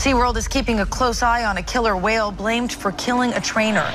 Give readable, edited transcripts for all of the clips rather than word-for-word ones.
SeaWorld is keeping a close eye on a killer whale blamed for killing a trainer.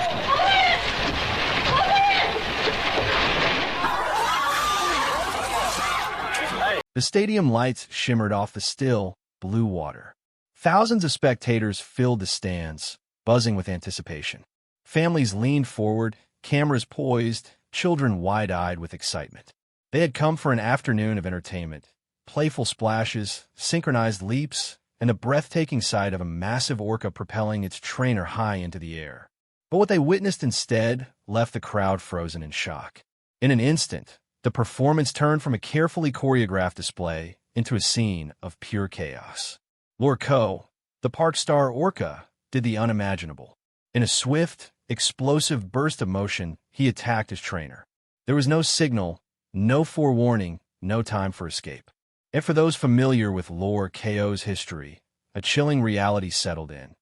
The stadium lights shimmered off the still, blue water. Thousands of spectators filled the stands, buzzing with anticipation. Families leaned forward, cameras poised, children wide-eyed with excitement. They had come for an afternoon of entertainment, playful splashes, synchronized leaps, and a breathtaking sight of a massive orca propelling its trainer high into the air. But what they witnessed instead left the crowd frozen in shock. In an instant, the performance turned from a carefully choreographed display into a scene of pure chaos. Loro, the park star Orca, did the unimaginable. In a swift, explosive burst of motion, he attacked his trainer. There was no signal, no forewarning, no time for escape. And for those familiar with Keo's history, a chilling reality settled in.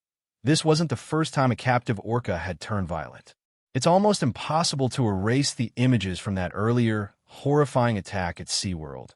This wasn't the first time a captive orca had turned violent. It's almost impossible to erase the images from that earlier, horrifying attack at SeaWorld,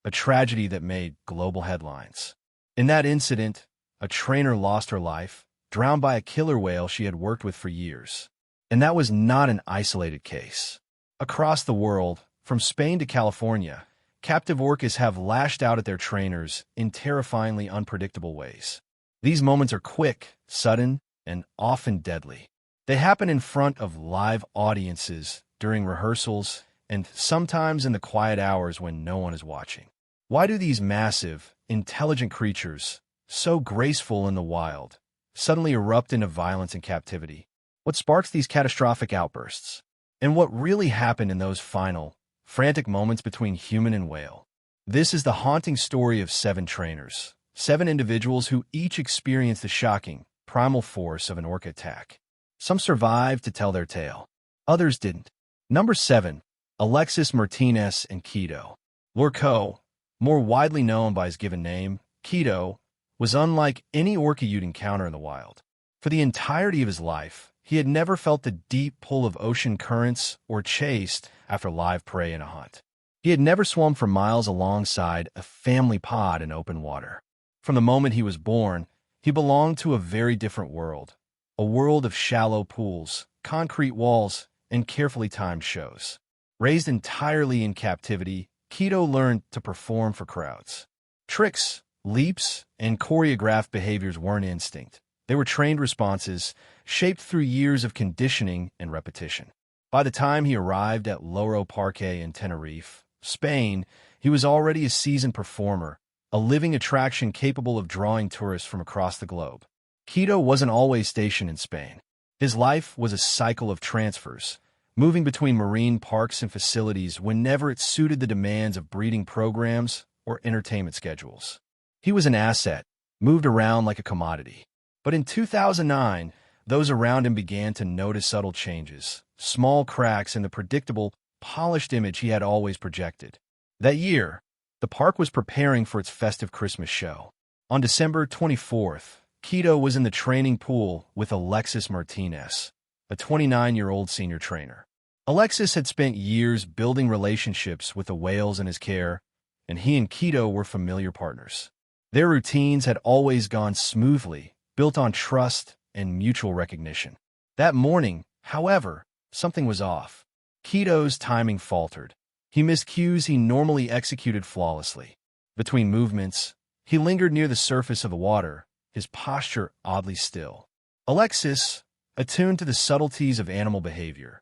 a tragedy that made global headlines. In that incident, a trainer lost her life, drowned by a killer whale she had worked with for years. And that was not an isolated case. Across the world, from Spain to California, captive orcas have lashed out at their trainers in terrifyingly unpredictable ways. These moments are quick, sudden, and often deadly. They happen in front of live audiences, during rehearsals, and sometimes in the quiet hours when no one is watching. Why do these massive, intelligent creatures, so graceful in the wild, suddenly erupt into violence in captivity? What sparks these catastrophic outbursts? And what really happened in those final, frantic moments between human and whale? This is the haunting story of 7 trainers, 7 individuals who each experienced the shocking, primal force of an orca attack. Some survived to tell their tale. Others didn't. Number 7. Alexis Martinez and Keo. Loro, more widely known by his given name, Keo, was unlike any orca you'd encounter in the wild. For the entirety of his life, he had never felt the deep pull of ocean currents or chased after live prey in a hunt. He had never swum for miles alongside a family pod in open water. From the moment he was born, he belonged to a very different world, a world of shallow pools, concrete walls, and carefully timed shows. Raised entirely in captivity, Keo learned to perform for crowds. Tricks, leaps, and choreographed behaviors weren't instinct. They were trained responses, shaped through years of conditioning and repetition. By the time he arrived at Loro Parque in Tenerife, Spain, he was already a seasoned performer, a living attraction capable of drawing tourists from across the globe. Keo wasn't always stationed in Spain. His life was a cycle of transfers, moving between marine parks and facilities whenever it suited the demands of breeding programs or entertainment schedules. He was an asset, moved around like a commodity. But in 2009, those around him began to notice subtle changes, small cracks in the predictable, polished image he had always projected. That year, the park was preparing for its festive Christmas show. On December 24th, Keo was in the training pool with Alexis Martinez, a 29-year-old senior trainer. Alexis had spent years building relationships with the whales in his care, and he and Keo were familiar partners. Their routines had always gone smoothly, built on trust and mutual recognition. That morning, however, something was off. Keo's timing faltered. He missed cues he normally executed flawlessly. Between movements, he lingered near the surface of the water, his posture oddly still. Alexis, attuned to the subtleties of animal behavior,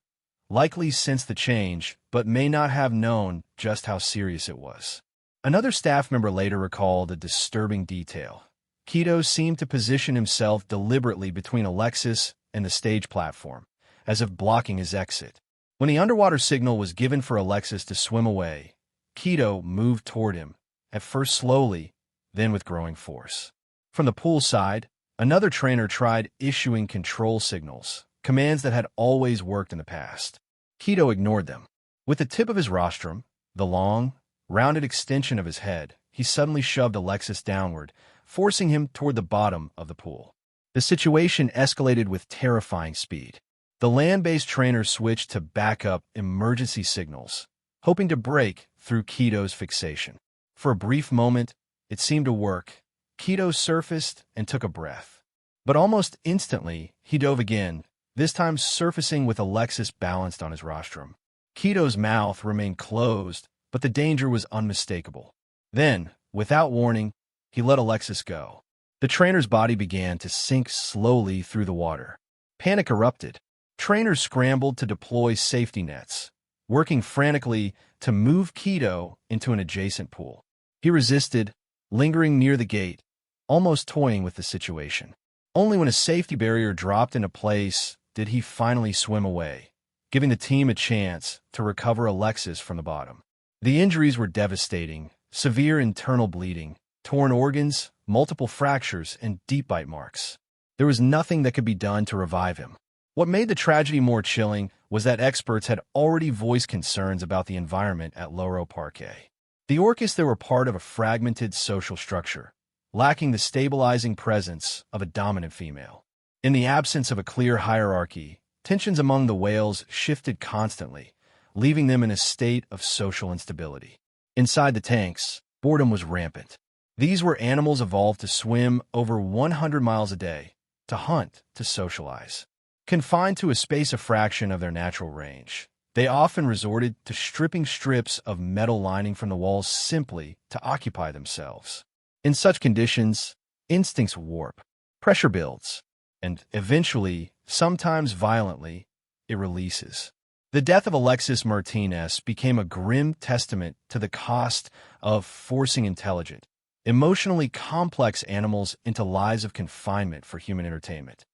likely sensed the change, but may not have known just how serious it was. Another staff member later recalled a disturbing detail. Keo seemed to position himself deliberately between Alexis and the stage platform, as if blocking his exit. When the underwater signal was given for Alexis to swim away, Keo moved toward him, at first slowly, then with growing force. From the pool side, another trainer tried issuing control signals, commands that had always worked in the past. Keo ignored them. With the tip of his rostrum, the long, rounded extension of his head, he suddenly shoved Alexis downward, forcing him toward the bottom of the pool. The situation escalated with terrifying speed. The land-based trainer switched to backup emergency signals, hoping to break through Keo's fixation. For a brief moment, it seemed to work. Keo surfaced and took a breath. But almost instantly, he dove again, this time surfacing with Alexis balanced on his rostrum. Keo's mouth remained closed, but the danger was unmistakable. Then, without warning, he let Alexis go. The trainer's body began to sink slowly through the water. Panic erupted. Trainers scrambled to deploy safety nets, working frantically to move Keo into an adjacent pool. He resisted, lingering near the gate, almost toying with the situation. Only when a safety barrier dropped into place did he finally swim away, giving the team a chance to recover Alexis from the bottom. The injuries were devastating: severe internal bleeding, torn organs, multiple fractures, and deep bite marks. There was nothing that could be done to revive him. What made the tragedy more chilling was that experts had already voiced concerns about the environment at Loro Parque. The orcas there were part of a fragmented social structure, lacking the stabilizing presence of a dominant female. In the absence of a clear hierarchy, tensions among the whales shifted constantly, leaving them in a state of social instability. Inside the tanks, boredom was rampant. These were animals evolved to swim over 100 miles a day, to hunt, to socialize. Confined to a space a fraction of their natural range, they often resorted to stripping strips of metal lining from the walls simply to occupy themselves. In such conditions, instincts warp, pressure builds, and eventually, sometimes violently, it releases. The death of Alexis Martinez became a grim testament to the cost of forcing intelligent, emotionally complex animals into lives of confinement for human entertainment.